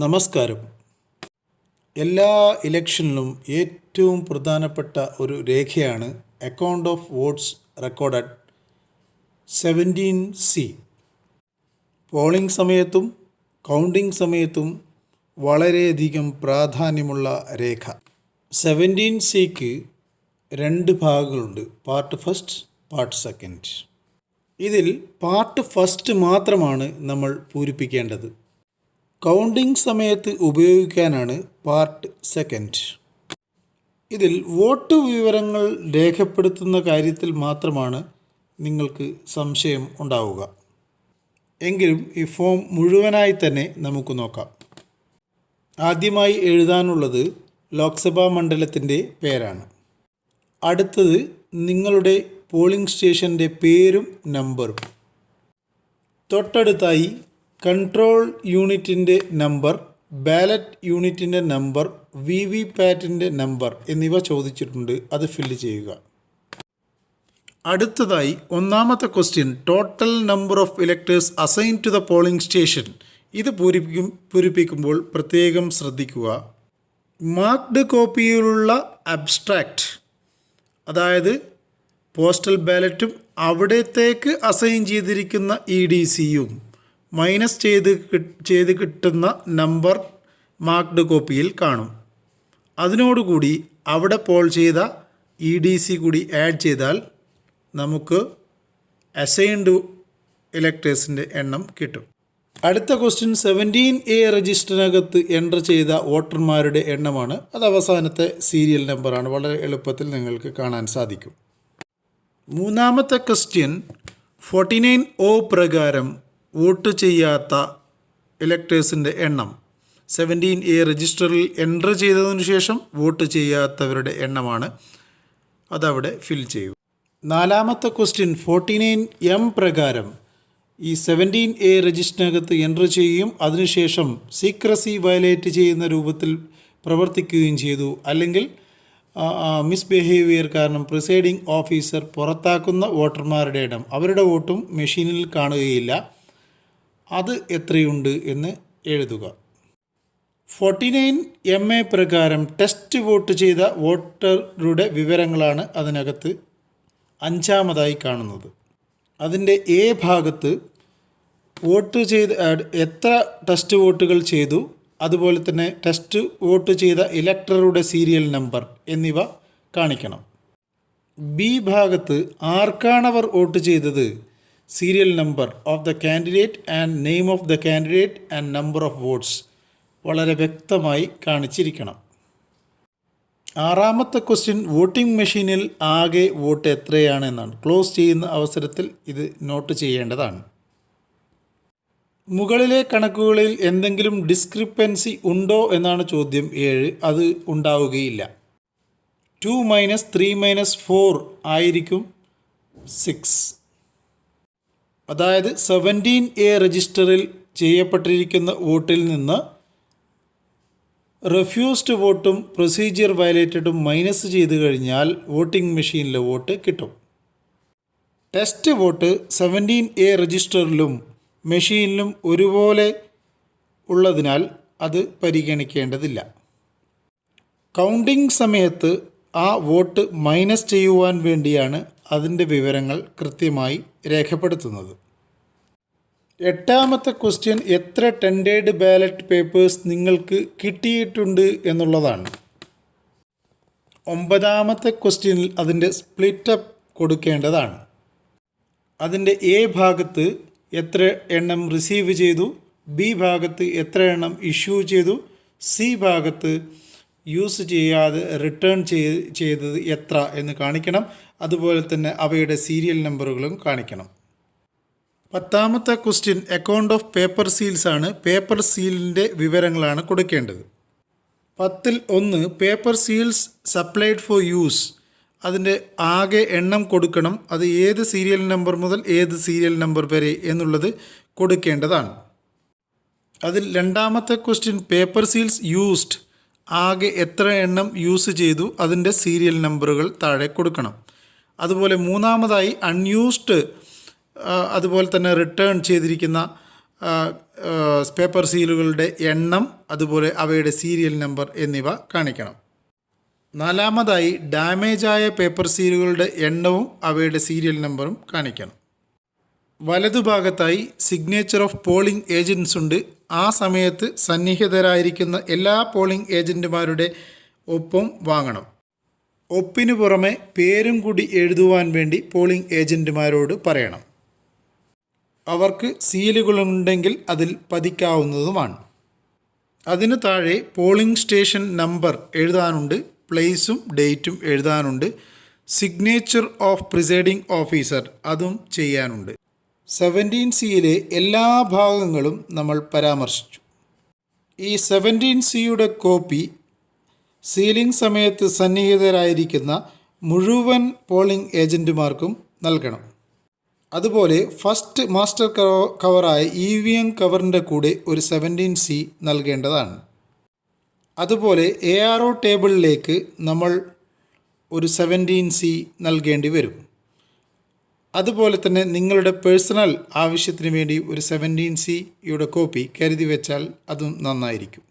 നമസ്കാരം. എല്ലാ ഇലക്ഷനിലും ഏറ്റവും പ്രധാനപ്പെട്ട ഒരു രേഖയാണ് account of votes recorded 17C. Polling സമയത്തും കൗണ്ടിംഗ് സമയത്തും വളരെയധികം പ്രാധാന്യമുള്ള രേഖ. 17Cക്ക് രണ്ട് ഭാഗങ്ങളുണ്ട്, പാർട്ട് ഫസ്റ്റ്, പാർട്ട് സെക്കൻഡ്. ഇതിൽ പാർട്ട് ഫസ്റ്റ് മാത്രമാണ് നമ്മൾ പൂരിപ്പിക്കേണ്ടത്. കൗണ്ടിംഗ് സമയത്ത് ഉപയോഗിക്കാനാണ് പാർട്ട് സെക്കൻഡ്. ഇതിൽ വോട്ട് വിവരങ്ങൾ രേഖപ്പെടുത്തുന്ന കാര്യത്തിൽ മാത്രമാണ് നിങ്ങൾക്ക് സംശയം ഉണ്ടാവുക. എങ്കിലും ഈ ഫോം മുഴുവനായി തന്നെ നമുക്ക് നോക്കാം. ആദ്യമായി എഴുതാനുള്ളത് ലോക്സഭാ മണ്ഡലത്തിൻ്റെ പേരാണ്. അടുത്തത് നിങ്ങളുടെ പോളിംഗ് സ്റ്റേഷൻ്റെ പേരും നമ്പറും. തൊട്ടടുത്തായി കൺട്രോൾ യൂണിറ്റിൻ്റെ നമ്പർ, ബാലറ്റ് യൂണിറ്റിൻ്റെ നമ്പർ, VVPATൻ്റെ നമ്പർ എന്നിവ ചോദിച്ചിട്ടുണ്ട്. അത് ഫില്ല് ചെയ്യുക. അടുത്തതായി ഒന്നാമത്തെ question, total number of electors assign to the polling station. ഇത് പൂരിപ്പിക്കുമ്പോൾ പ്രത്യേകം ശ്രദ്ധിക്കുക. മാർക്ക്ഡ് കോപ്പിയിലുള്ള അബ്സ്ട്രാക്റ്റ്, അതായത് പോസ്റ്റൽ ബാലറ്റും അവിടത്തേക്ക് അസൈൻ ചെയ്തിരിക്കുന്ന EDCയും മൈനസ് ചെയ്ത് കിട്ടുന്ന നമ്പർ മാർക്ക്ഡ് കോപ്പിയിൽ കാണും. അതിനോടുകൂടി അവിടെ പോൾ ചെയ്ത EDC കൂടി ആഡ് ചെയ്താൽ നമുക്ക് അസൈൻഡ് ഇലക്ടേഴ്സിൻ്റെ എണ്ണം കിട്ടും. അടുത്ത ക്വസ്റ്റ്യൻ 17A രജിസ്റ്ററിനകത്ത് എൻ്റർ ചെയ്ത വോട്ടർമാരുടെ എണ്ണമാണ്. അത് അവസാനത്തെ സീരിയൽ നമ്പറാണ്. വളരെ എളുപ്പത്തിൽ നിങ്ങൾക്ക് കാണാൻ സാധിക്കും. മൂന്നാമത്തെ ക്വസ്റ്റ്യൻ 49O പ്രകാരം വോട്ട് ചെയ്യാത്ത ഇലക്ടേഴ്സിൻ്റെ എണ്ണം. 17A രജിസ്റ്ററിൽ എൻ്റർ ചെയ്തതിനു ശേഷം വോട്ട് ചെയ്യാത്തവരുടെ എണ്ണമാണ്. അതവിടെ ഫിൽ ചെയ്യൂ. നാലാമത്തെ ക്വസ്റ്റ്യൻ 49M പ്രകാരം ഈ 17A രജിസ്റ്ററിനകത്ത് എൻ്റർ ചെയ്യുകയും അതിനുശേഷം സീക്രസി വയലേറ്റ് ചെയ്യുന്ന രൂപത്തിൽ പ്രവർത്തിക്കുകയും ചെയ്തു, അല്ലെങ്കിൽ മിസ്ബിഹേവിയർ കാരണം പ്രിസൈഡിംഗ് ഓഫീസർ പുറത്താക്കുന്ന വോട്ടർമാരുടെ എണ്ണം, അവരുടെ വോട്ടും മെഷീനിൽ കാണുകയില്ല. അത് എത്രയുണ്ട് എന്ന് എഴുതുക. 49MA പ്രകാരം ടെസ്റ്റ് വോട്ട് ചെയ്ത വോട്ടറുടെ വിവരങ്ങളാണ് അതിനകത്ത് അഞ്ചാമതായി കാണുന്നത്. അതിൻ്റെ A ഭാഗത്ത് വോട്ട് ചെയ്ത് എത്ര ടെസ്റ്റ് വോട്ടുകൾ ചെയ്തു, അതുപോലെ തന്നെ ടെസ്റ്റ് വോട്ട് ചെയ്ത ഇലക്ടറുടെ സീരിയൽ നമ്പർ എന്നിവ കാണിക്കണം. B ഭാഗത്ത് ആർക്കാണവർ വോട്ട് ചെയ്തത്, serial number of the candidate and name of the candidate and number of votes വളരെ വ്യക്തമായി കാണിച്ചിരിക്കണം. ആറാമത്തെ ക്വസ്റ്റ്യൻ വോട്ടിംഗ് മെഷീനിൽ ആകെ വോട്ട് എത്രയാണ് എന്നാണ്. ക്ലോസ് ചെയ്യുന്ന അവസരത്തിൽ ഇത് നോട്ട് ചെയ്യേണ്ടതാണ്. മുകളിലെ കണക്കുകളിൽ എന്തെങ്കിലും ഡിസ്ക്രിപ്പൻസി ഉണ്ടോ എന്നാണ് ചോദ്യം 7. അത് ഉണ്ടാവുകയില്ല. 2 - 3 - 4 ആയിരിക്കും 6. അതായത് 17A രജിസ്റ്ററിൽ ചെയ്യപ്പെട്ടിരിക്കുന്ന വോട്ടിൽ നിന്ന് റെഫ്യൂസ്ഡ് വോട്ടും പ്രൊസീജിയർ വയലേറ്റഡും മൈനസ് ചെയ്ത് കഴിഞ്ഞാൽ വോട്ടിംഗ് മെഷീനിലെ വോട്ട് കിട്ടും. ടെസ്റ്റ് വോട്ട് 17A രജിസ്റ്ററിലും മെഷീനിലും ഒരുപോലെ ഉള്ളതിനാൽ അത് പരിഗണിക്കേണ്ടതില്ല. കൗണ്ടിംഗ് സമയത്ത് ആ വോട്ട് മൈനസ് ചെയ്യുവാൻ വേണ്ടിയാണ് അതിൻ്റെ വിവരങ്ങൾ കൃത്യമായി രേഖപ്പെടുത്തുന്നത്. എട്ടാമത്തെ ക്വസ്റ്റ്യൻ എത്ര ടെൻഡേഡ് ബാലറ്റ് പേപ്പേഴ്സ് നിങ്ങൾക്ക് കിട്ടിയിട്ടുണ്ട് എന്നുള്ളതാണ്. ഒമ്പതാമത്തെ ക്വസ്റ്റ്യനിൽ അതിൻ്റെ സ്പ്ലിറ്റപ്പ് കൊടുക്കേണ്ടതാണ്. അതിൻ്റെ A ഭാഗത്ത് എത്ര എണ്ണം റിസീവ് ചെയ്തു, B ഭാഗത്ത് എത്ര എണ്ണം ഇഷ്യൂ ചെയ്തു, C ഭാഗത്ത് യൂസ് ചെയ്യാതെ റിട്ടേൺ ചെയ്തത് എത്ര എന്ന് കാണിക്കണം. അതുപോലെ തന്നെ അവയുടെ സീരിയൽ നമ്പറുകളും കാണിക്കണം. പത്താമത്തെ question account of paper seals ആണ്. പേപ്പർ സീലിൻ്റെ വിവരങ്ങളാണ് കൊടുക്കേണ്ടത്. 10ൽ 1 paper seals supplied for use. അതിൻ്റെ ആകെ എണ്ണം കൊടുക്കണം. അത് ഏത് സീരിയൽ നമ്പർ മുതൽ ഏത് സീരിയൽ നമ്പർ വരെ എന്നുള്ളത് കൊടുക്കേണ്ടതാണ്. അതിൽ രണ്ടാമത്തെ ക്വസ്റ്റ്യൻ പേപ്പർ സീൽസ് യൂസ്ഡ്, ആകെ എത്ര എണ്ണം യൂസ് ചെയ്തു, അതിൻ്റെ സീരിയൽ നമ്പറുകൾ താഴെ കൊടുക്കണം. അതുപോലെ മൂന്നാമതായി അൺയൂസ്ഡ് അതുപോലെ തന്നെ റിട്ടേൺ ചെയ്തിരിക്കുന്ന പേപ്പർ സീലുകളുടെ എണ്ണം, അതുപോലെ അവയുടെ സീരിയൽ നമ്പർ എന്നിവ കാണിക്കണം. നാലാമതായി ഡാമേജായ പേപ്പർ സീലുകളുടെ എണ്ണവും അവയുടെ സീരിയൽ നമ്പറും കാണിക്കണം. വലതുഭാഗത്തായി സിഗ്നേച്ചർ ഓഫ് പോളിംഗ് ഏജൻറ്റ്സ് ഉണ്ട്. ആ സമയത്ത് സന്നിഹിതരായിരിക്കുന്ന എല്ലാ പോളിംഗ് ഏജൻറ്റുമാരുടെ ഒപ്പും വാങ്ങണം. ഒപ്പിനു പുറമെ പേരും കൂടി എഴുതുവാൻ വേണ്ടി പോളിംഗ് ഏജൻറ്റുമാരോട് പറയണം. അവർക്ക് സീലുകളുണ്ടെങ്കിൽ അതിൽ പതിക്കാവുന്നതുമാണ്. അതിനു താഴെ പോളിംഗ് സ്റ്റേഷൻ നമ്പർ എഴുതാനുണ്ട്, പ്ലേസും ഡേറ്റും എഴുതാനുണ്ട്, സിഗ്നേച്ചർ ഓഫ് പ്രിസൈഡിംഗ് ഓഫീസർ അതും ചെയ്യാനുണ്ട്. 17C എല്ലാ ഭാഗങ്ങളും നമ്മൾ പരാമർശിച്ചു. ഈ 17C കോപ്പി സീലിംഗ് സമയത്ത് സന്നിഹിതരായിരിക്കുന്ന മുഴുവൻ പോളിംഗ് ഏജൻറ്റുമാർക്കും നൽകണം. അതുപോലെ ഫസ്റ്റ് മാസ്റ്റർ കവറായ EVM കവറിൻ്റെ കൂടെ ഒരു 17C നൽകേണ്ടതാണ്. അതുപോലെ ARO ടേബിളിലേക്ക് നമ്മൾ ഒരു 17C നൽകേണ്ടി വരും. അതുപോലെ തന്നെ നിങ്ങളുടെ പേഴ്സണൽ ആവശ്യത്തിന് വേണ്ടി ഒരു 17C കോപ്പി കരുതി വെച്ചാൽ അതും നന്നായിരിക്കും.